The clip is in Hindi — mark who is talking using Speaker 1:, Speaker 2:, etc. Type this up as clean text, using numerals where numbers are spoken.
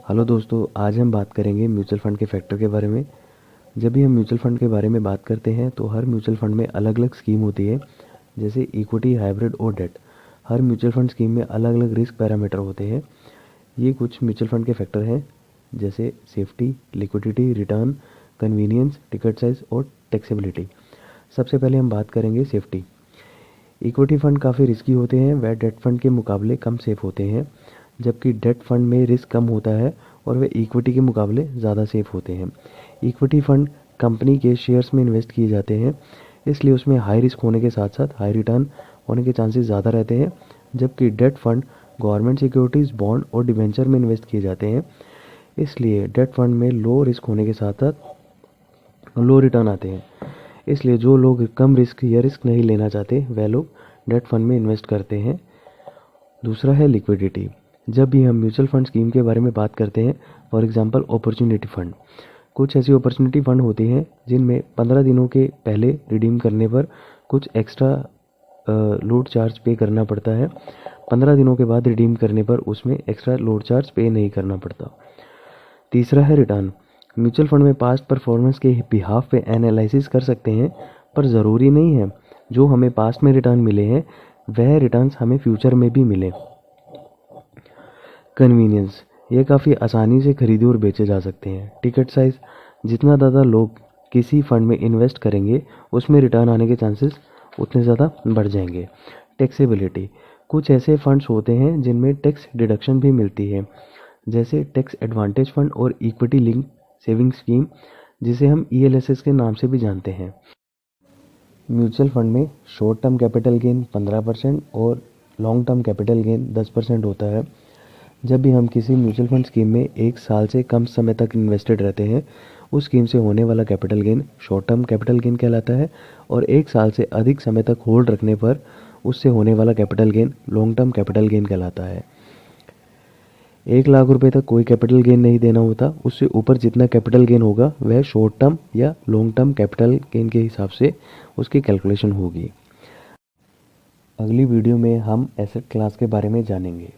Speaker 1: हेलो दोस्तों, आज हम बात करेंगे म्यूचुअल फंड के फैक्टर के बारे में। जब भी हम म्यूचुअल फंड के बारे में बात करते हैं तो हर म्यूचुअल फंड में अलग अलग स्कीम होती है, जैसे इक्विटी, हाइब्रिड और डेट। हर म्यूचुअल फंड स्कीम में अलग अलग रिस्क पैरामीटर होते हैं। ये कुछ म्यूचुअल फंड के फैक्टर हैं, जैसे safety, liquidity, return, convenience, ticket size और टैक्सेबिलिटी। सबसे पहले हम बात करेंगे सेफ्टी। इक्विटी फंड काफ़ी रिस्की होते हैं, वह डेट फंड के मुकाबले कम सेफ होते हैं, जबकि डेट फंड में रिस्क कम होता है और वे इक्विटी के मुकाबले ज़्यादा सेफ होते हैं। इक्विटी फंड कंपनी के शेयर्स में इन्वेस्ट किए जाते हैं, इसलिए उसमें हाई रिस्क होने के साथ साथ हाई रिटर्न होने के चांसेस ज़्यादा रहते हैं, जबकि debt fund government securities, bond और डिबेंचर में इन्वेस्ट किए जाते हैं, इसलिए डेट फंड में लो रिस्क होने के साथ साथ लो रिटर्न आते हैं। इसलिए जो लोग कम रिस्क या रिस्क नहीं लेना चाहते वह लोग डेट फंड में इन्वेस्ट करते हैं। दूसरा है लिक्विडिटी। जब भी हम म्यूचुअल फंड स्कीम के बारे में बात करते हैं, फॉर एग्जांपल अपॉर्चुनिटी फंड, कुछ ऐसी अपॉर्चुनिटी फंड होती हैं जिनमें 15 दिनों के पहले रिडीम करने पर कुछ एक्स्ट्रा लोड चार्ज पे करना पड़ता है। 15 दिनों के बाद रिडीम करने पर उसमें एक्स्ट्रा लोड चार्ज पे नहीं करना पड़ता। तीसरा है रिटर्न। म्यूचुअल फंड में पास्ट परफॉर्मेंस के बिहाफ पे एनालिसिस कर सकते हैं, पर ज़रूरी नहीं है जो हमें पास्ट में रिटर्न मिले हैं वह रिटर्न्स हमें फ्यूचर में भी मिले। कन्वीनियंस, ये काफ़ी आसानी से खरीदे और बेचे जा सकते हैं। टिकट साइज़, जितना ज़्यादा लोग किसी फंड में इन्वेस्ट करेंगे उसमें रिटर्न आने के चांसेस उतने ज़्यादा बढ़ जाएंगे। टैक्सेबिलिटी, कुछ ऐसे फंड्स होते हैं जिनमें टैक्स डिडक्शन भी मिलती है, जैसे टैक्स एडवांटेज फंड और इक्विटी लिंक सेविंग स्कीम, जिसे हम ELSS के नाम से भी जानते हैं। म्यूचुअल फंड में शॉर्ट टर्म कैपिटल गेन 15% और लॉन्ग टर्म कैपिटल गेन 10% होता है। जब भी हम किसी म्यूचुअल फंड स्कीम में 1 साल से कम समय तक इन्वेस्टेड रहते हैं, उस स्कीम से होने वाला capital gain short term capital gain कहलाता है, और 1 साल से अधिक समय तक होल्ड रखने पर उससे होने वाला capital gain long term capital gain कहलाता है। 1 लाख रुपए तक कोई कैपिटल गेन नहीं देना होता, उससे ऊपर जितना कैपिटल गेन होगा वह शॉर्ट टर्म या लॉन्ग टर्म कैपिटल गेन के हिसाब से उसकी कैलकुलेशन होगी। अगली वीडियो में हम एसेट क्लास के बारे में जानेंगे।